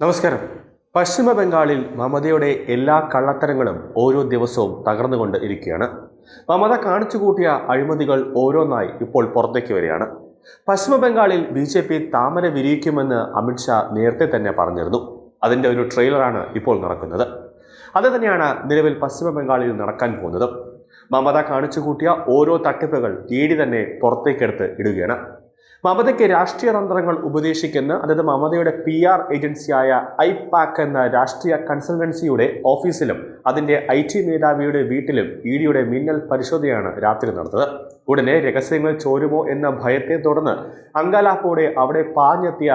നമസ്കാരം. പശ്ചിമ ബംഗാളിൽ മമതയുടെ എല്ലാ കള്ളത്തരങ്ങളും ഓരോ ദിവസവും തകർന്നുകൊണ്ട് ഇരിക്കുകയാണ്. മമത കാണിച്ചുകൂട്ടിയ അഴിമതികൾ ഓരോന്നായി ഇപ്പോൾ പുറത്തേക്ക് വരികയാണ്. പശ്ചിമ ബംഗാളിൽ BJP താമര വിരിയിക്കുമെന്ന് അമിത്ഷാ നേരത്തെ തന്നെ പറഞ്ഞിരുന്നു. അതിൻ്റെ ഒരു ട്രെയിലറാണ് ഇപ്പോൾ നടക്കുന്നത്. അത് തന്നെയാണ് നിലവിൽ പശ്ചിമ ബംഗാളിൽ നടക്കാൻ പോകുന്നത്. മമത കാണിച്ചുകൂട്ടിയ ഓരോ തട്ടിപ്പുകൾ ED തന്നെ പുറത്തേക്കെടുത്ത് ഇടുകയാണ്. മമതയ്ക്ക് രാഷ്ട്രീയ തന്ത്രങ്ങൾ ഉപദേശിക്കുന്ന, അതായത് മമതയുടെ PR ഏജൻസിയായ ഐപാക് എന്ന രാഷ്ട്രീയ കൺസൾട്ടൻസിയുടെ ഓഫീസിലും അതിന്റെ IT മേധാവിയുടെ വീട്ടിലും EDയുടെ മിന്നൽ പരിശോധനയാണ് രാത്രി നടന്നത്. ഉടനെ രഹസ്യങ്ങൾ ചോരുമോ എന്ന ഭയത്തെ തുടർന്ന് അങ്കലാപ്പോടെ അവിടെ പാഞ്ഞെത്തിയ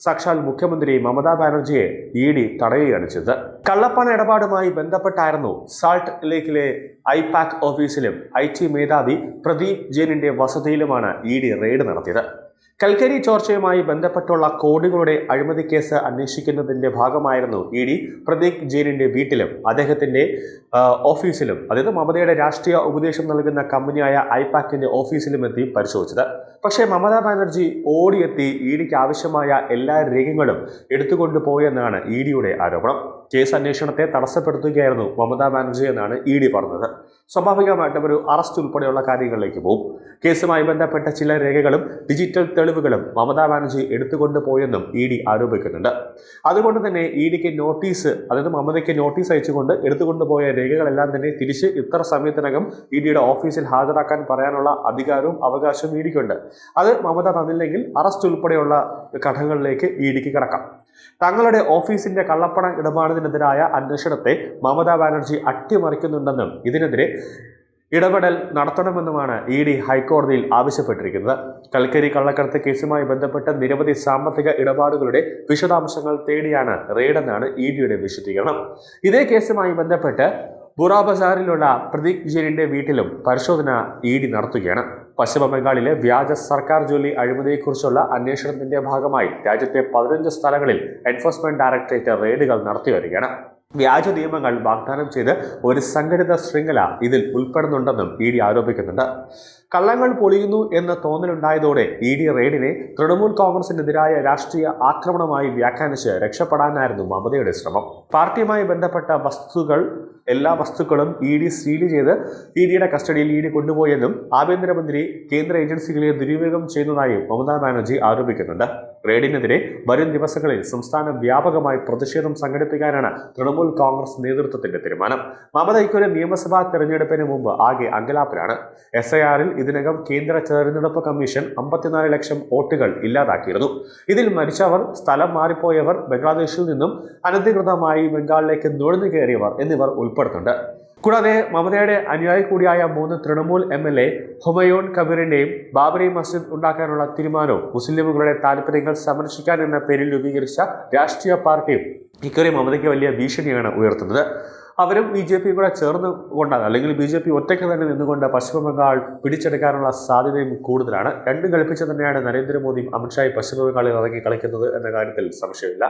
സാക്ഷാൽ മുഖ്യമന്ത്രി മമതാ ബാനർജിയെ ED തടയുകയാണ് ചെയ്തത്. കള്ളപ്പണ ഇടപാടുമായി ബന്ധപ്പെട്ടായിരുന്നു സാൾട്ട് ലേക്കിലെ ഐപാക് ഓഫീസിലും IT മേധാവി പ്രദീപ് ജെയിനിന്റെ വസതിയിലുമാണ് ED റെയ്ഡ് നടത്തിയത്. കൽക്കരി ചോർച്ചയുമായി ബന്ധപ്പെട്ടുള്ള കോടികളുടെ അഴിമതി കേസ് അന്വേഷിക്കുന്നതിന്റെ ഭാഗമായിരുന്നു ED പ്രദീപ് ജെയിനിന്റെ വീട്ടിലും അദ്ദേഹത്തിന്റെ ഓഫീസിലും, അതായത് മമതയുടെ രാഷ്ട്രീയ ഉപദേശം നൽകുന്ന കമ്പനിയായ ഐപാക്കിന്റെ ഓഫീസിലും എത്തി പരിശോധിച്ചത്. പക്ഷേ മമതാ ബാനർജി ഓടിയെത്തി EDക്ക് ആവശ്യമായ എല്ലാ രേഖകളും എടുത്തുകൊണ്ടുപോയെന്നാണ് EDയുടെ ആരോപണം. കേസ് അന്വേഷണത്തെ തടസ്സപ്പെടുത്തുകയായിരുന്നു മമതാ ബാനർജി എന്നാണ് ED പറഞ്ഞത്. സ്വാഭാവികമായിട്ടും ഒരു അറസ്റ്റ് ഉൾപ്പെടെയുള്ള കാര്യങ്ങളിലേക്ക് പോകും. കേസുമായി ബന്ധപ്പെട്ട ചില രേഖകളും ഡിജിറ്റൽ തെളിവുകളും മമതാ ബാനർജി എടുത്തുകൊണ്ടുപോയെന്നും ED ആരോപിക്കുന്നുണ്ട്. അതുകൊണ്ട് തന്നെ EDക്ക് നോട്ടീസ്, അതായത് മമതയ്ക്ക് നോട്ടീസ് അയച്ചുകൊണ്ട് എടുത്തുകൊണ്ടുപോയ രേഖകളെല്ലാം തന്നെ തിരിച്ച് ഇത്ര സമയത്തിനകം EDയുടെ ഓഫീസിൽ ഹാജരാക്കാൻ പറയാനുള്ള അധികാരവും അവകാശവും EDക്കുണ്ട്. അത് മമത തന്നില്ലെങ്കിൽ അറസ്റ്റ് ഉൾപ്പെടെയുള്ള ഘട്ടങ്ങളിലേക്ക് EDക്ക് കടക്കാം. തങ്ങളുടെ ഓഫീസിന്റെ കള്ളപ്പണ ഇടപാടിനെതിരായ അന്വേഷണത്തെ മമതാ ബാനർജി അട്ടിമറിക്കുന്നുണ്ടെന്നും ഇതിനെതിരെ ഇടപെടൽ നടത്തണമെന്നുമാണ് ED ഹൈക്കോടതിയിൽ ആവശ്യപ്പെട്ടിരിക്കുന്നത്. കൽക്കരി കള്ളക്കടത്ത് കേസുമായി ബന്ധപ്പെട്ട നിരവധി സാമ്പത്തിക ഇടപാടുകളുടെ വിശദാംശങ്ങൾ തേടിയാണ് റെയ്ഡെന്നാണ് EDയുടെ വിശദീകരണം. ഇതേ കേസുമായി ബന്ധപ്പെട്ട് ബുറാബസാറിലുള്ള പ്രദീപ് ജെയിനിന്റെ വീട്ടിലും പരിശോധന ED നടത്തുകയാണ്. പശ്ചിമ ബംഗാളിലെ വ്യാജ സർക്കാർ ജോലി അഴിമതിയെക്കുറിച്ചുള്ള അന്വേഷണത്തിന്റെ ഭാഗമായി രാജ്യത്തെ 15 സ്ഥലങ്ങളിൽ എൻഫോഴ്സ്മെന്റ് ഡയറക്ടറേറ്റ് റെയ്ഡുകൾ നടത്തി വരികയാണ്. വ്യാജ നിയമങ്ങൾ വാഗ്ദാനം ചെയ്ത് ഒരു സംഘടിത ശൃംഖല ഇതിൽ ഉൾപ്പെടുന്നുണ്ടെന്നും ED ആരോപിക്കുന്നുണ്ട്. കള്ളങ്ങൾ പൊളിയുന്നു എന്ന തോന്നലുണ്ടായതോടെ ED റെയ്ഡിനെ തൃണമൂൽ കോൺഗ്രസിനെതിരായ രാഷ്ട്രീയ ആക്രമണമായി വ്യാഖ്യാനിച്ച് രക്ഷപ്പെടാനായിരുന്നു മമതയുടെ ശ്രമം. പാർട്ടിയുമായി ബന്ധപ്പെട്ട എല്ലാ വസ്തുക്കളും ED സീൽ ചെയ്ത് EDയുടെ കസ്റ്റഡിയിൽ ED കൊണ്ടുപോയെന്നും ആഭ്യന്തരമന്ത്രി കേന്ദ്ര ഏജൻസികളെ ദുരുപയോഗം ചെയ്യുന്നതായും മമതാ ബാനർജി ആരോപിക്കുന്നുണ്ട്. റെയ്ഡിനെതിരെ വരും ദിവസങ്ങളിൽ സംസ്ഥാന വ്യാപകമായി പ്രതിഷേധം സംഘടിപ്പിക്കാനാണ് തൃണമൂൽ കോൺഗ്രസ് നേതൃത്വത്തിന്റെ തീരുമാനം. മമത ഇക്കൊരു നിയമസഭാ തെരഞ്ഞെടുപ്പിന് മുമ്പ് ആകെ അങ്കലാപ്പിലാണ്. SIRൽ ഇതിനകം കേന്ദ്ര തെരഞ്ഞെടുപ്പ് കമ്മീഷൻ 54 ലക്ഷം വോട്ടുകൾ ഇല്ലാതാക്കിയിരുന്നു. ഇതിൽ മരിച്ചവർ, സ്ഥലം മാറിപ്പോയവർ, ബംഗ്ലാദേശിൽ നിന്നും അനധികൃതമായി ബംഗാളിലേക്ക് നുഴഞ്ഞു കയറിയവർ എന്നിവർ ഉൾപ്പെടുന്നുണ്ട്. കൂടാതെ മമതയുടെ അനുയായി കൂടിയായ 3 തൃണമൂൽ MLA ഹുമയൂൺ കബീറിന്റെയും ബാബറി മസ്ജിദ് ഉണ്ടാക്കാനുള്ള തീരുമാനവും മുസ്ലിമുകളുടെ താല്പര്യങ്ങൾ സംരക്ഷിക്കാൻ എന്ന പേരിൽ രൂപീകരിച്ച രാഷ്ട്രീയ പാർട്ടിയും ഇക്കുറി മമതയ്ക്ക് വലിയ ഭീഷണിയാണ് ഉയർത്തുന്നത്. അവരും BJP കൂടെ ചേർന്ന് കൊണ്ടാണ്, അല്ലെങ്കിൽ BJP ഒറ്റയ്ക്ക് തന്നെ നിന്നുകൊണ്ട് പശ്ചിമ ബംഗാൾ പിടിച്ചെടുക്കാനുള്ള സാധ്യതയും കൂടുതലാണ്. രണ്ടും കളിപ്പിച്ച് തന്നെയാണ് നരേന്ദ്രമോദിയും അമിത്ഷായും പശ്ചിമ ബംഗാളിൽ ഇറങ്ങി കളിക്കുന്നത് എന്ന കാര്യത്തിൽ സംശയമില്ല.